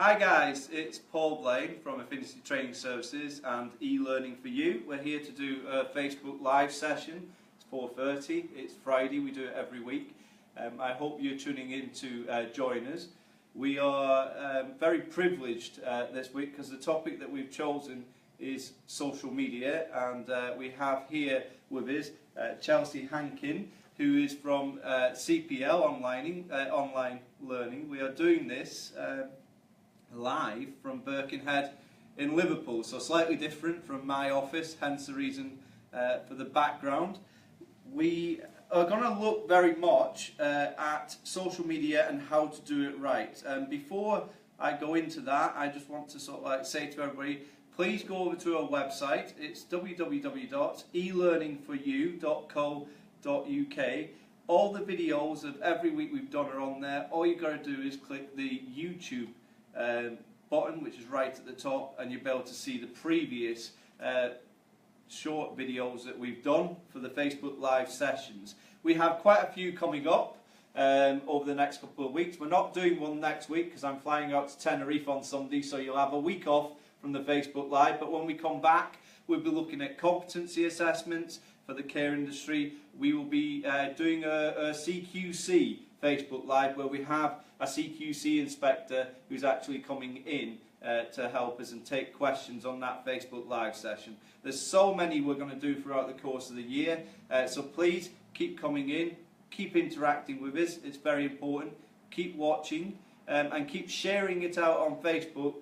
Hi guys, it's Paul Blaine from Affinity Training Services and e-learning for you. We're here to do a Facebook Live session. It's 4:30, it's Friday, we do it every week. I hope you're tuning in to join us. We are very privileged this week because the topic that we've chosen is social media, and we have here with us Chelsea Hankin, who is from CPL online learning. We are doing this live from Birkenhead in Liverpool, so slightly different from my office, hence the reason for the background. We are going to look very much at social media and how to do it right. Before I go into that, I just want to sort of like say to everybody, please go over to our website. It's www.elearningforyou.co.uk. All the videos of every week we've done are on there. All you've got to do is click the YouTube button, which is right at the top, and you'll be able to see the previous short videos that we've done for the Facebook Live sessions. We have quite a few coming up over the next couple of weeks. We're not doing one next week because I'm flying out to Tenerife on Sunday, so you'll have a week off from the Facebook Live. But when we come back, we'll be looking at competency assessments for the care industry. We will be doing a CQC Facebook Live where we have a CQC inspector who's actually coming in to help us and take questions on that Facebook Live session. There's so many we're going to do throughout the course of the year, so please keep coming in, keep interacting with us, it's very important. Keep watching and keep sharing it out on Facebook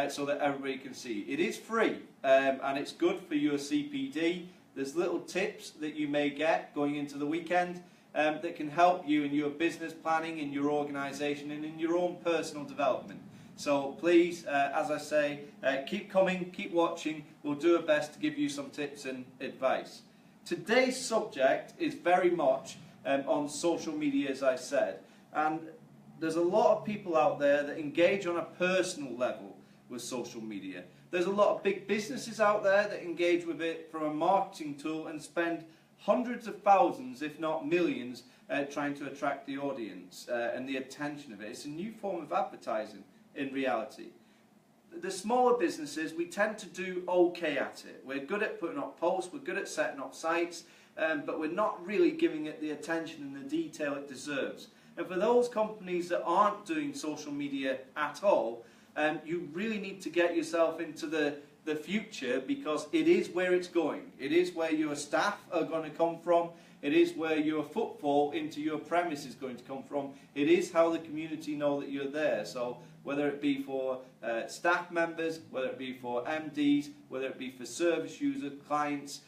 so that everybody can see. It is free and it's good for your CPD. There's little tips that you may get going into the weekend that can help you in your business planning, in your organisation and in your own personal development. So please, as I say, keep coming, keep watching. We'll do our best to give you some tips and advice. Today's subject is very much on social media, as I said, and there's a lot of people out there that engage on a personal level with social media. There's a lot of big businesses out there that engage with it from a marketing tool and spend hundreds of thousands, if not millions, trying to attract the audience and the attention of it. It's a new form of advertising in reality. The smaller businesses, we tend to do okay at it. We're good at putting up posts, we're good at setting up sites, but we're not really giving it the attention and the detail it deserves. And for those companies that aren't doing social media at all, you really need to get yourself into the future, because it is where it's going. It is where your staff are going to come from. It is where your footfall into your premise is going to come from. It is how the community know that you're there. So whether it be for staff members, whether it be for MDs, whether it be for service users, clients,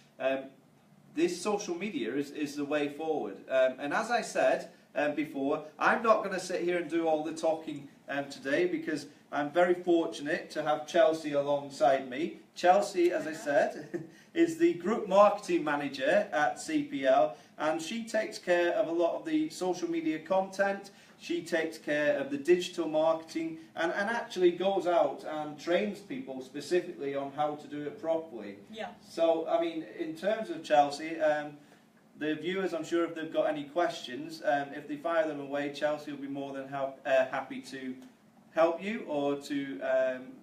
this social media is the way forward. And as I said before, I'm not going to sit here and do all the talking today, because I'm very fortunate to have Chelsea alongside me. Chelsea, as I said, is the Group Marketing Manager at CPL, and she takes care of a lot of the social media content. She takes care of the digital marketing and actually goes out and trains people specifically on how to do it properly. Yeah. So, I mean, in terms of Chelsea, the viewers, I'm sure if they've got any questions, if they fire them away, Chelsea will be more than happy to help you or to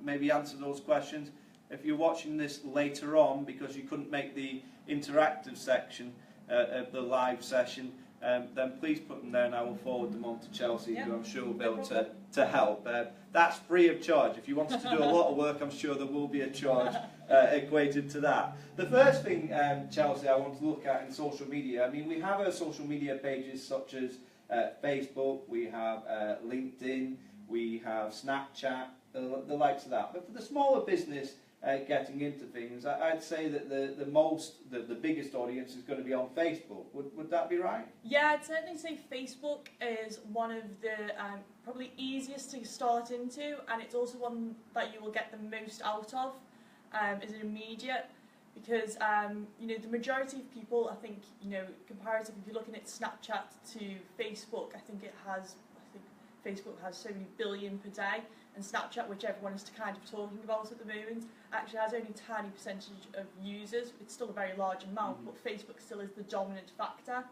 maybe answer those questions. If you're watching this later on because you couldn't make the interactive section of the live session, then please put them there and I will forward them on to Chelsea, who I'm sure will be able to help. That's free of charge. If you wanted to do a lot of work, I'm sure there will be a charge equated to that. The first thing, Chelsea, I want to look at in social media, I mean, we have our social media pages such as Facebook, we have LinkedIn, we have Snapchat, the likes of that. But for the smaller business getting into things, I'd say that the biggest audience is going to be on Facebook. Would that be right? Yeah, I'd certainly say Facebook is one of the probably easiest to start into, and it's also one that you will get the most out of as an immediate. Because you know, the majority of people, I think, you know, comparatively, if you're looking at Snapchat to Facebook, I think Facebook has so many billion per day, and Snapchat, which everyone is kind of talking about at the moment, actually has only a tiny percentage of users. It's still a very large amount, but Facebook still is the dominant factor.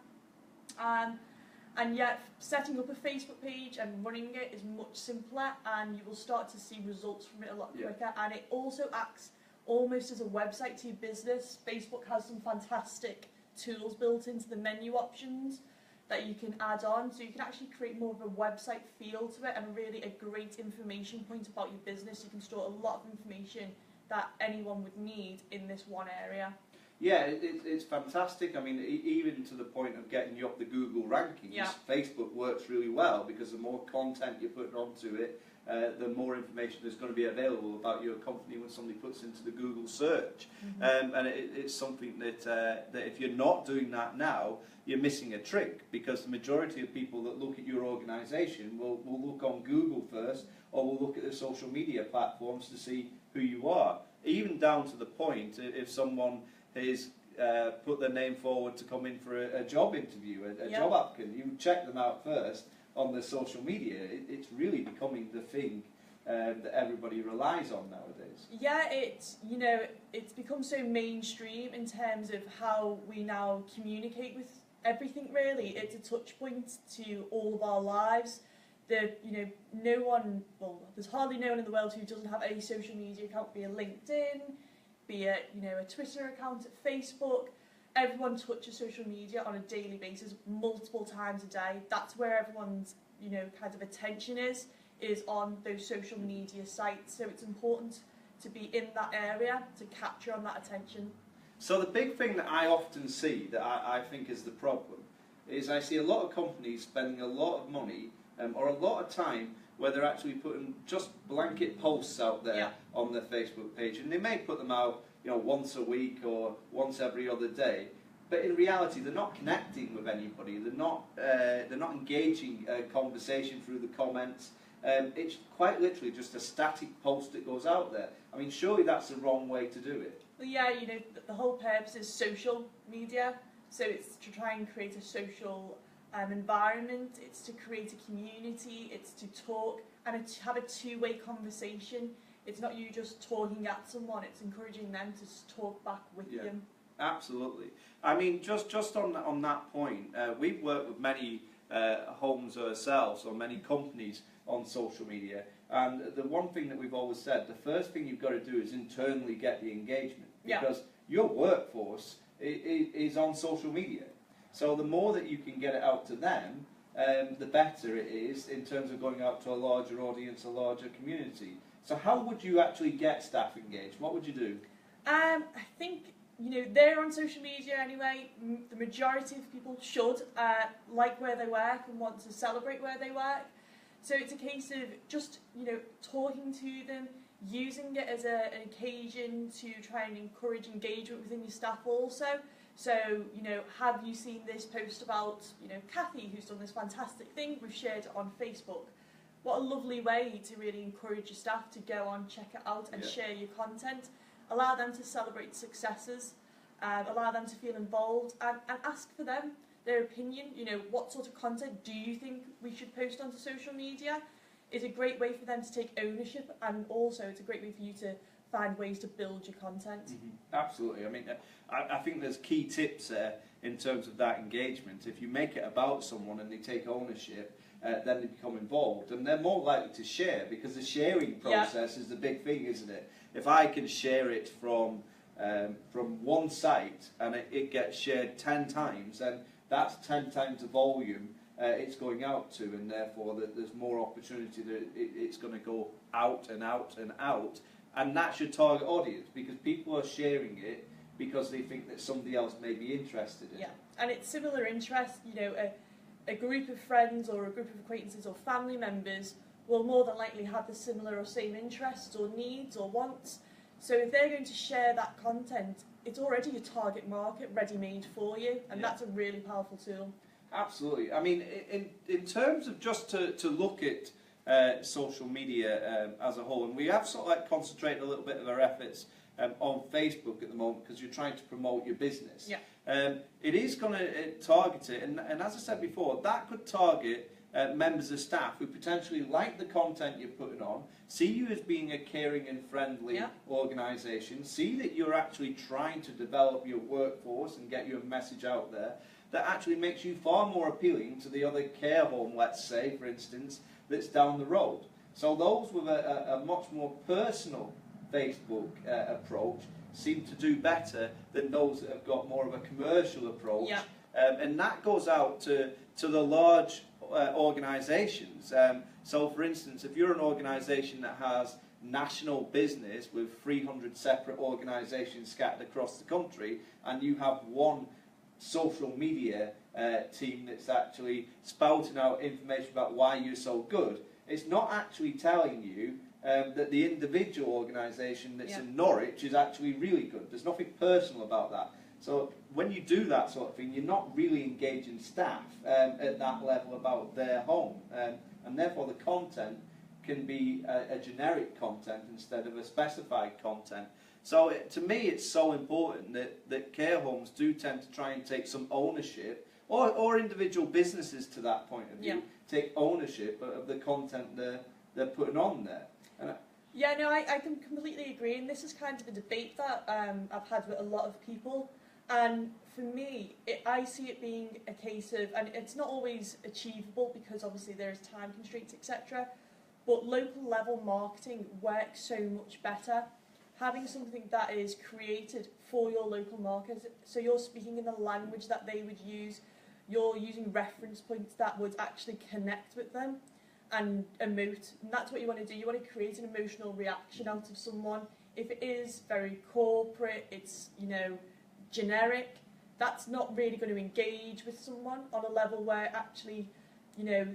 And yet, setting up a Facebook page and running it is much simpler, and you will start to see results from it a lot quicker. And it also acts almost as a website to your business. Facebook has some fantastic tools built into the menu options that you can add on, so you can actually create more of a website feel to it, and really a great information point about your business. You can store a lot of information that anyone would need in this one area. Yeah, it's fantastic. I mean, even to the point of getting you up the Google rankings, Facebook works really well, because the more content you put onto it, the more information there's going to be available about your company when somebody puts into the Google search. And it's something that if you're not doing that now, you're missing a trick, because the majority of people that look at your organisation will look on Google first, or will look at the social media platforms to see who you are. Even down to the point, if someone is put their name forward to come in for a job interview, a job applicant, you check them out first on their social media. It's really becoming the thing that everybody relies on nowadays. Yeah, it's become so mainstream in terms of how we now communicate with everything. Really, it's a touch point to all of our lives. There's hardly no one in the world who doesn't have a social media account, be it LinkedIn, be it a Twitter account, at Facebook. Everyone touches social media on a daily basis, multiple times a day. That's where everyone's kind of attention is on those social media sites. So it's important to be in that area to capture on that attention. So the big thing that I often see that I think is the problem is I see a lot of companies spending a lot of money or a lot of time where they're actually putting just blanket posts out there on their Facebook page, and they may put them out once a week or once every other day, but in reality they're not connecting with anybody. They're not engaging conversation through the comments. It's quite literally just a static post that goes out there. I mean, surely that's the wrong way to do it. Well, yeah, the whole purpose is social media, so it's to try and create a social environment. It's to create a community. It's to talk and to have a two-way conversation. It's not you just talking at someone. It's encouraging them to talk back with you. Absolutely. I mean, just on that point, we've worked with many homes ourselves, or many companies on social media, and the one thing that we've always said, the first thing you've got to do is internally get the engagement, because your workforce is on social media. So the more that you can get it out to them, the better it is in terms of going out to a larger audience, a larger community. So how would you actually get staff engaged? What would you do? I think they're on social media anyway. The majority of people should like where they work and want to celebrate where they work. So it's a case of just talking to them, using it as an occasion to try and encourage engagement within your staff also. So have you seen this post about Kathy, who's done this fantastic thing? We've shared it on Facebook. What a lovely way to really encourage your staff to go on, check it out, and share your content. Allow them to celebrate successes, allow them to feel involved, and ask for them their opinion. What sort of content do you think we should post onto social media? It's a great way for them to take ownership, and also it's a great way for you to find ways to build your content. Absolutely. I mean, I think there's key tips there in terms of that engagement. If you make it about someone and they take ownership, then they become involved, and they're more likely to share, because the sharing process is the big thing, isn't it? If I can share it from one site and it gets shared 10 times, then that's 10 times the volume it's going out to, and therefore there's more opportunity that it's going to go out and out and out, and that's your target audience, because people are sharing it because they think that somebody else may be interested in it. Yeah, and it's similar interest. A group of friends or a group of acquaintances or family members will more than likely have the similar or same interests or needs or wants. So if they're going to share that content, it's already a target market ready-made for you, and that's a really powerful tool. Absolutely. I mean, in terms of just to look at social media as a whole, and we have sort of like concentrated a little bit of our efforts on Facebook at the moment, because you're trying to promote your business. It is going to target it, and as I said before, that could target members of staff who potentially like the content you're putting on, see you as being a caring and friendly organisation, see that you're actually trying to develop your workforce and get your message out there, that actually makes you far more appealing to the other care home, let's say, for instance, that's down the road. So those with a much more personal Facebook approach seem to do better than those that have got more of a commercial approach. Yeah. And that goes out to the large organisations. So for instance, if you're an organisation that has national business with 300 separate organisations scattered across the country, and you have one social media team that's actually spouting out information about why you're so good, it's not actually telling you that the individual organisation that's in Norwich is actually really good. There's nothing personal about that. So when you do that sort of thing, you're not really engaging staff at that level about their home, and therefore the content can be a generic content instead of a specified content. So to me, it's so important that care homes do tend to try and take some ownership, or individual businesses to that point of view, take ownership of the content they're putting on there. And yeah, no, I can completely agree, and this is kind of a debate that I've had with a lot of people. And for me, I see it being a case of, and it's not always achievable because obviously there's time constraints, etc. But local level marketing works so much better. Having something that is created for your local market, so you're speaking in the language that they would use, you're using reference points that would actually connect with them and emote. And that's what you want to do. You want to create an emotional reaction out of someone. If it is very corporate, it's, you know, generic, that's not really going to engage with someone on a level where actually, you know,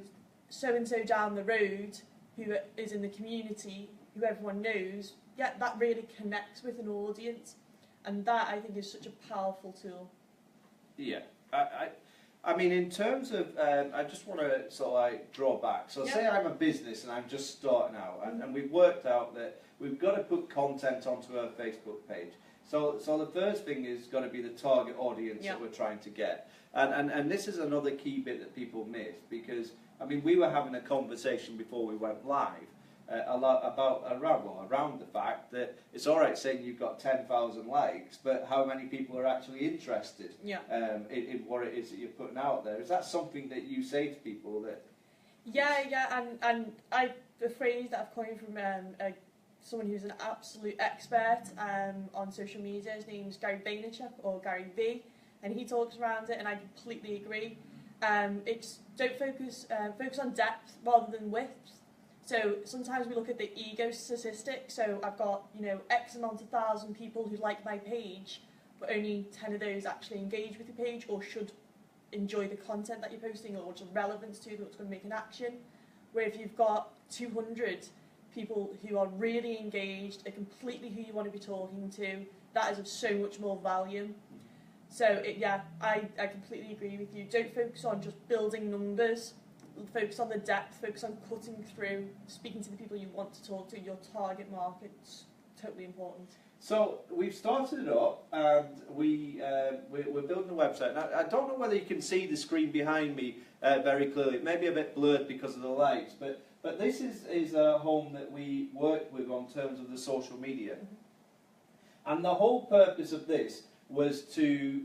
so-and-so down the road who is in the community, who everyone knows, yeah, that really connects with an audience, and that I think is such a powerful tool. Yeah, I mean, in terms of, I just want to sort of like draw back. So say I'm a business and I'm just starting out, and we've worked out that we've got to put content onto our Facebook page. So the first thing is got to be the target audience that we're trying to get. And this is another key bit that people miss, because, I mean, we were having a conversation before we went live a lot about around the fact that it's all right saying you've got 10,000 likes, but how many people are actually interested in what it is that you're putting out there? Is that something that you say to people that? Yeah, and the phrase that I've coined from someone who's an absolute expert on social media. His name's Gary Vaynerchuk, or Gary V, and he talks around it, and I completely agree. It's don't focus on depth rather than width. So sometimes we look at the ego statistic. So I've got, you know, X amount of thousand people who like my page, but only 10 of those actually engage with your page or should enjoy the content that you're posting, or what's relevance to them, what's going to make an action. Where if you've got 200 people who are really engaged, are completely who you want to be talking to, that is of so much more value. So I completely agree with you. Don't focus on just building numbers. Focus on the depth, focus on cutting through, speaking to the people you want to talk to, your target market's totally important. So we've started it up, and we're building a website. Now, I don't know whether you can see the screen behind me very clearly. It may be a bit blurred because of the lights, but this is a home that we worked with on terms of the social media. And the whole purpose of this was to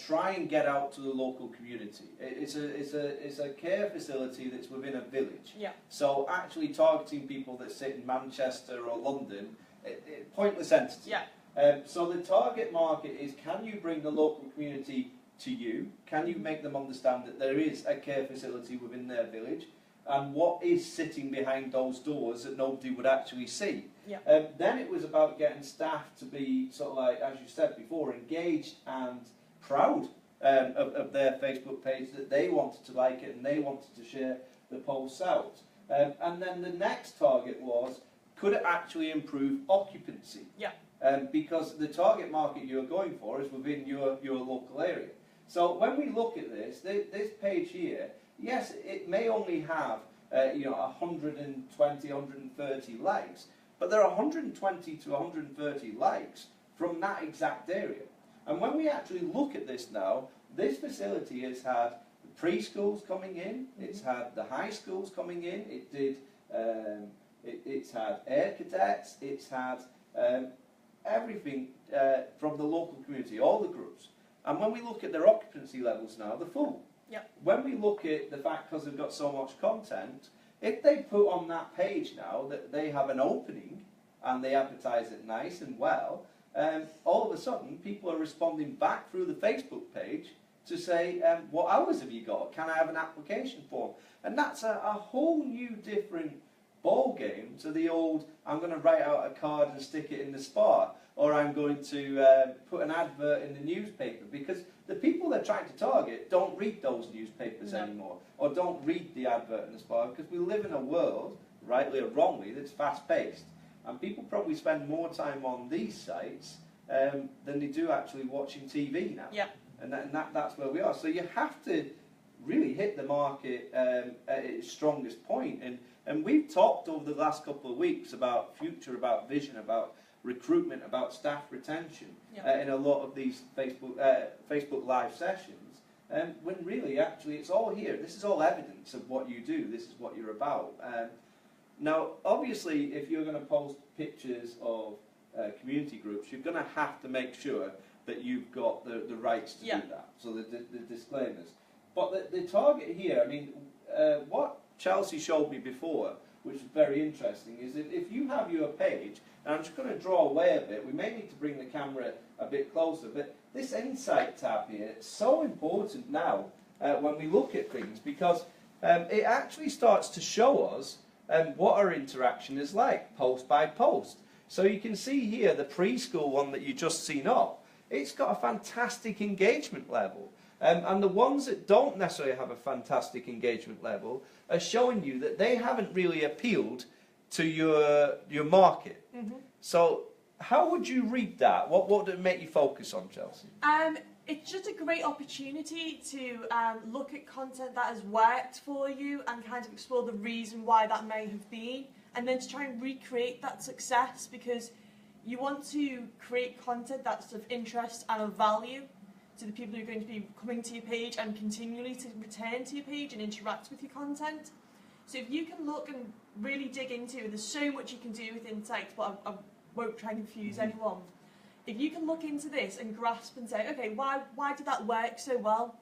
try and get out to the local community. It's a care facility that's within a village. Yeah. So actually targeting people that sit in Manchester or London, pointless entity. Yeah. So the target market is, can you bring the local community to you? Can you make them understand that there is a care facility within their village? And what is sitting behind those doors that nobody would actually see? Yeah. Then it was about getting staff to be sort of like, as you said before, engaged and proud of their Facebook page, that they wanted to like it and they wanted to share the posts out. And then the next target was, could it actually improve occupancy? Yeah. Because the target market you're going for is within your local area. So when we look at this page here, yes, it may only have 120, 130 likes, but there are 120 to 130 likes from that exact area. And when we actually look at this now, this facility has had the preschools coming in, it's had the high schools coming in, it's had air cadets, it's had everything from the local community, all the groups. And when we look at their occupancy levels now, they're full. Yep. When we look at the fact, because they've got so much content, if they put on that page now that they have an opening and they advertise it nice and well, all of a sudden people are responding back through the Facebook page to say, what hours have you got? Can I have an application form? And that's a whole new different ball game to the old, I'm going to write out a card and stick it in the spa, or I'm going to put an advert in the newspaper, because the people they're trying to target don't read those newspapers anymore, or don't read the advert in the spa, because we live in a world, rightly or wrongly, that's fast-paced. And people probably spend more time on these sites than they do actually watching TV now. Yeah. And that's where we are. So you have to really hit the market at its strongest point. And we've talked over the last couple of weeks about future, about vision, about recruitment, about staff retention in a lot of these Facebook Live sessions. When really, actually, it's all here. This is all evidence of what you do. This is what you're about. Now, obviously, if you're going to post pictures of community groups, you're going to have to make sure that you've got the rights to do that. So the disclaimers. But the target here, I mean, what Chelsea showed me before, which is very interesting, is that if you have your page, and I'm just going to draw away a bit, we may need to bring the camera a bit closer, but this Insight tab here is so important now when we look at things, because it actually starts to show us what our interaction is like, post by post. So you can see here the preschool one that you just seen up. It's got a fantastic engagement level. And the ones that don't necessarily have a fantastic engagement level are showing you that they haven't really appealed to your market. Mm-hmm. So how would you read that? What would it make you focus on, Chelsea? It's just a great opportunity to look at content that has worked for you and kind of explore the reason why that may have been, and then to try and recreate that success, because you want to create content that's of interest and of value to the people who are going to be coming to your page and continually to return to your page and interact with your content. So if you can look and really dig into, and there's so much you can do with Insights, but I won't try and confuse anyone. If you can look into this and grasp and say, okay, why did that work so well?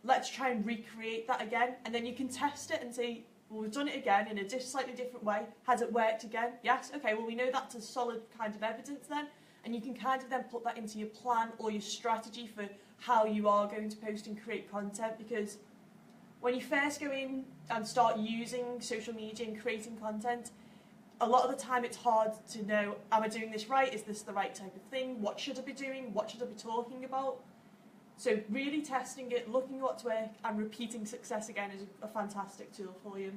Let's try and recreate that again. And then you can test it and say, well, we've done it again in a slightly different way. Has it worked again? Yes. Okay, well, we know that's a solid kind of evidence then. And you can kind of then put that into your plan or your strategy for how you are going to post and create content. Because when you first go in and start using social media and creating content, a lot of the time it's hard to know, am I doing this right? Is this the right type of thing? What should I be doing? What should I be talking about? So really testing it, looking at what's work, and repeating success again is a fantastic tool for you.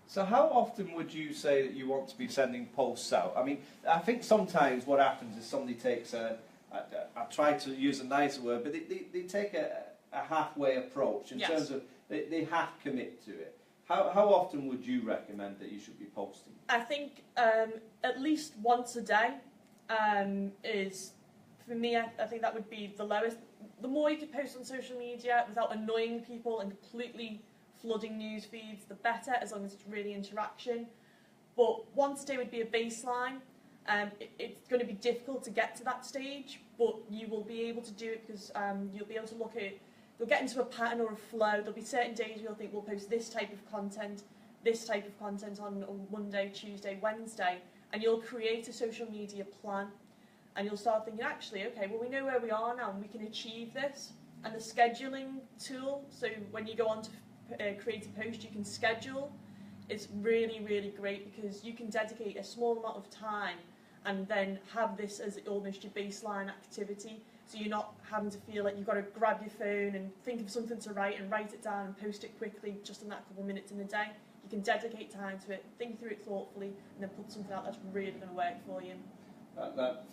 So how often would you say that you want to be sending posts out? I mean, I think sometimes what happens is somebody takes I try to use a nicer word, but they take a halfway approach in terms of they have to commit to it. How often would you recommend that you should be posting? I think at least once a day is, for me, I think that would be the lowest. The more you could post on social media without annoying people and completely flooding news feeds, the better, as long as it's really interaction. But once a day would be a baseline. It's going to be difficult to get to that stage, but you will be able to do it because you'll be able to look at, you'll get into a pattern or a flow. There'll be certain days where you'll think we'll post this type of content on Monday, Tuesday, Wednesday, and you'll create a social media plan, and you'll start thinking, actually, okay, well, we know where we are now and we can achieve this. And the scheduling tool, so when you go on to create a post, you can schedule. It's really, really great because you can dedicate a small amount of time and then have this as almost your baseline activity. So you're not having to feel like you've got to grab your phone and think of something to write and write it down and post it quickly just in that couple of minutes in the day. You can dedicate time to it, think through it thoughtfully, and then put something out that's really going to work for you.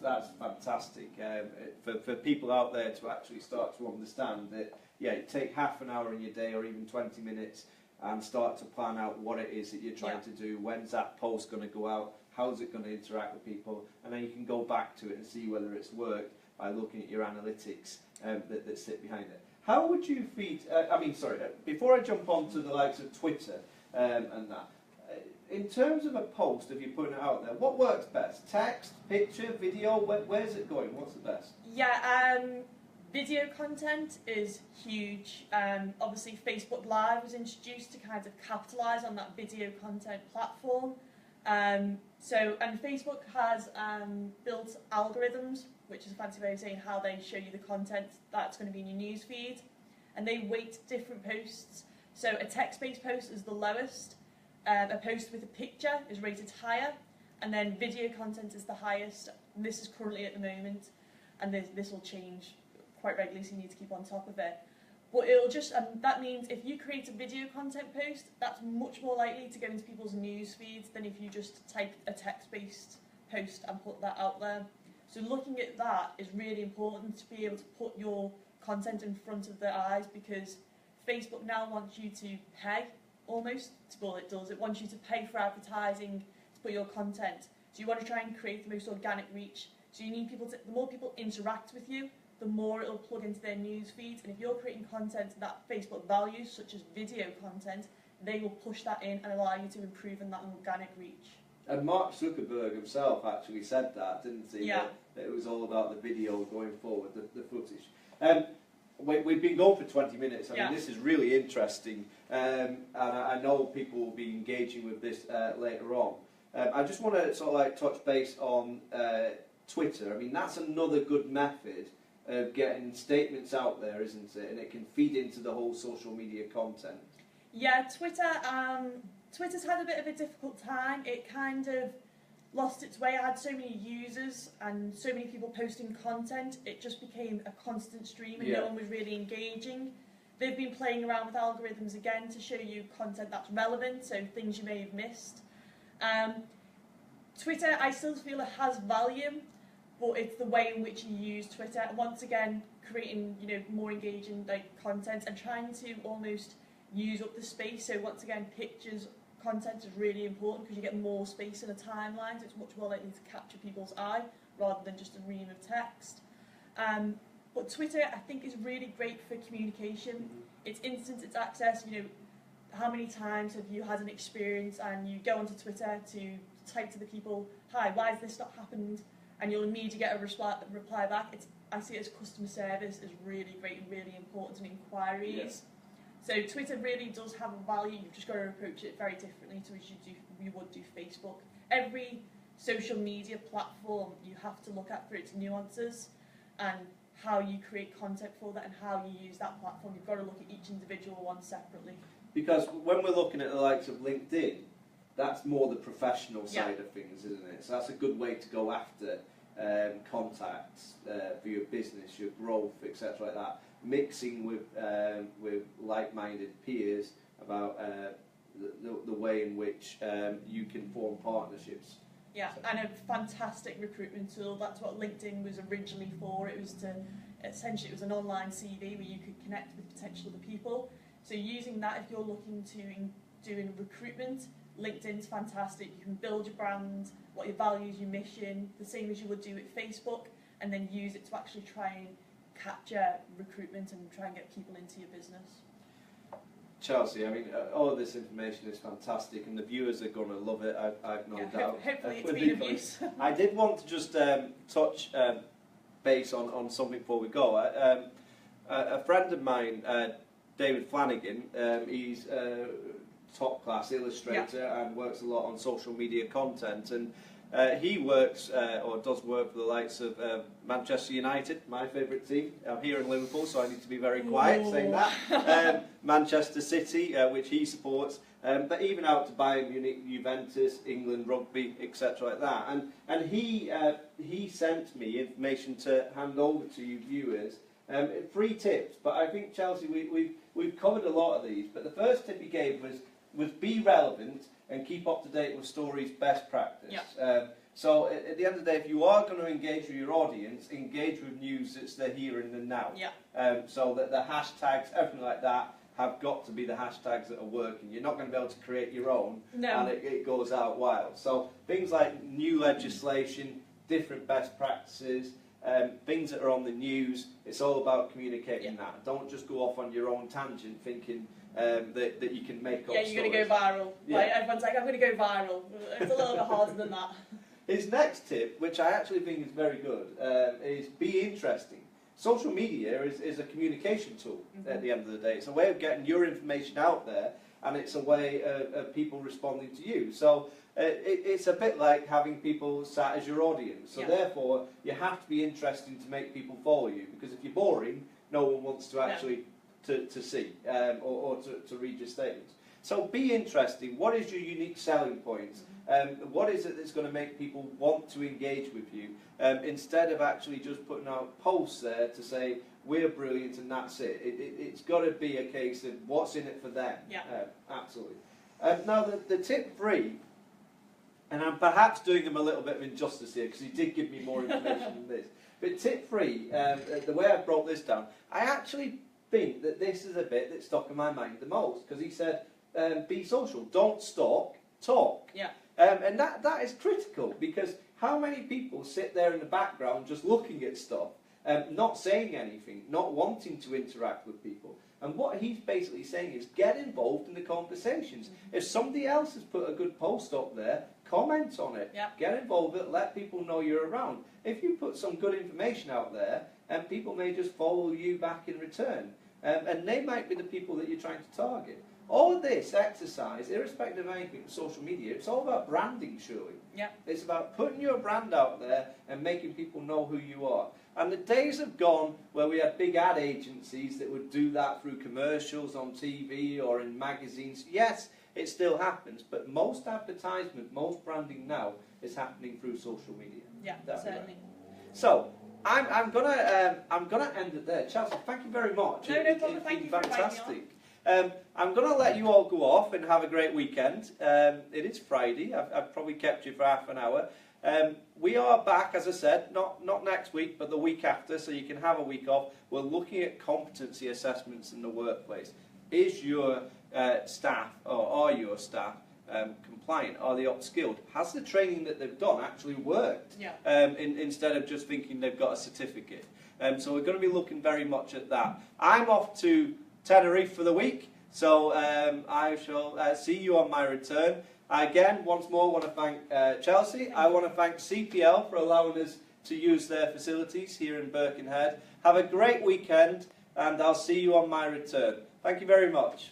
That's fantastic for people out there to actually start to understand that, take half an hour in your day or even 20 minutes and start to plan out what it is that you're trying to do, when's that post going to go out, how's it going to interact with people, and then you can go back to it and see whether it's worked by looking at your analytics that sit behind it. How would you feed, before I jump on to the likes of Twitter and that, in terms of a post, if you're putting it out there, what works best? Text, picture, video, where's it going? What's the best? Yeah, Video content is huge. Obviously, Facebook Live was introduced to kind of capitalise on that video content platform. And Facebook has built algorithms, which is a fancy way of saying how they show you the content that's going to be in your news feed. And they weight different posts. So a text-based post is the lowest, a post with a picture is rated higher, and then video content is the highest. And this is currently at the moment, and this will change quite regularly, so you need to keep on top of it. But it'll just, that means if you create a video content post, that's much more likely to go into people's news feeds than if you just type a text-based post and put that out there. So looking at that is really important, to be able to put your content in front of their eyes, because Facebook now wants you to pay, almost. Well, it does. It wants you to pay for advertising to put your content. So you want to try and create the most organic reach. So you need people to, the more people interact with you, the more it'll plug into their news feeds. And if you're creating content that Facebook values, such as video content, they will push that in and allow you to improve on that organic reach. And Mark Zuckerberg himself actually said that, didn't he? Yeah. That it was all about the video going forward, the footage. We've been going for 20 minutes. I mean, this is really interesting, and I know people will be engaging with this later on. I just want to sort of like touch base on Twitter. I mean, that's another good method of getting statements out there, isn't it? And it can feed into the whole social media content. Yeah, Twitter's had a bit of a difficult time. It kind of lost its way. I had so many users and so many people posting content, it just became a constant stream and no one was really engaging. They've been playing around with algorithms again to show you content that's relevant, so things you may have missed. Twitter, I still feel it has value, but it's the way in which you use Twitter. Once again, creating more engaging content and trying to almost use up the space. So once again, pictures, content is really important because you get more space in a timeline, so it's much more likely to capture people's eye rather than just a ream of text. But Twitter, I think, is really great for communication. It's instant, it's access. How many times have you had an experience and you go onto Twitter to type to the people, "Hi, why has this not happened?" and you'll immediately get a reply back. I see it as customer service is really great and really important in inquiries. So Twitter really does have a value. You've just got to approach it very differently to as you would do Facebook. Every social media platform you have to look at for its nuances and how you create content for that and how you use that platform. You've got to look at each individual one separately. Because when we're looking at the likes of LinkedIn, that's more the professional side of things, isn't it? So that's a good way to go after contacts for your business, your growth, etc. like that. Mixing with like-minded peers about the way in which you can form partnerships. Yeah, and a fantastic recruitment tool. That's what LinkedIn was originally for. It was essentially it was an online CV where you could connect with potential other people. So using that, if you're looking to do recruitment, LinkedIn's fantastic. You can build your brand, what your values, your mission, the same as you would do with Facebook, and then use it to actually try and capture recruitment and try and get people into your business. Chelsea, I mean, all of this information is fantastic, and the viewers are going to love it. I've no doubt. Hopefully, it's been of use. I did want to just touch base on something before we go. A friend of mine, David Flanagan, he's a top class illustrator and works a lot on social media content, and he works or does work for the likes of Manchester United, my favourite team. I'm here in Liverpool, so I need to be very quiet saying that. Manchester City, which he supports, but even out to Bayern Munich, Juventus, England Rugby, etc. like that. And he sent me information to hand over to you viewers. 3 tips, but I think, Chelsea, we've covered a lot of these. But the first tip he gave was be relevant and keep up to date with stories best practice. Yeah. So at the end of the day, if you are going to engage with your audience, engage with news that's the here and the now. Yeah. So that the hashtags, everything like that, have got to be the hashtags that are working. You're not going to be able to create your own, and it goes out wild. So things like new legislation, different best practices, things that are on the news, it's all about communicating that. Don't just go off on your own tangent thinking that you can make up stories. You're going to go viral. Like, everyone's like, I'm going to go viral. It's a little bit harder than that. His next tip, which I actually think is very good, is be interesting. social media is a communication tool at the end of the day. It's a way of getting your information out there, and it's a way of people responding to you. So it's a bit like having people sat as your audience. So therefore, you have to be interesting to make people follow you, because if you're boring, no one wants to actually to see or to read your statements. So be interesting. What is your unique selling points? What is it that's going to make people want to engage with you, instead of actually just putting out posts there to say we're brilliant and that's it. It's got to be a case of what's in it for them. Absolutely. Now the tip 3, and I'm perhaps doing him a little bit of injustice here because he did give me more information than this. But tip 3, the way I broke this down, I actually think that this is a bit that stuck in my mind the most, because he said, be social, don't stalk, talk. And that is critical, because how many people sit there in the background just looking at stuff, not saying anything, not wanting to interact with people? And what he's basically saying is get involved in the conversations. If somebody else has put a good post up there, comment on it. Get involved with it, let people know you're around. If you put some good information out there, and people may just follow you back in return. And they might be the people that you're trying to target. All of this exercise, irrespective of anything with social media, it's all about branding, surely. It's about putting your brand out there and making people know who you are. And the days have gone where we had big ad agencies that would do that through commercials on TV or in magazines. Yes, it still happens, but most advertisement, most branding now is happening through social media. Certainly. Right. So I'm gonna end it there. Chelsea, thank you very much. No problem. Thank you for inviting me on. I'm going to let you all go off and have a great weekend. It is Friday. I've probably kept you for half an hour. We are back, as I said, not next week, but the week after, so you can have a week off. We're looking at competency assessments in the workplace. Is your staff, or are your staff, compliant? Are they upskilled? Has the training that they've done actually worked? Instead of just thinking they've got a certificate. So we're going to be looking very much at that. I'm off to Tenerife for the week, so I shall see you on my return. Again, once more, want to thank Chelsea. I want to thank CPL for allowing us to use their facilities here in Birkenhead. Have a great weekend, and I'll see you on my return. Thank you very much.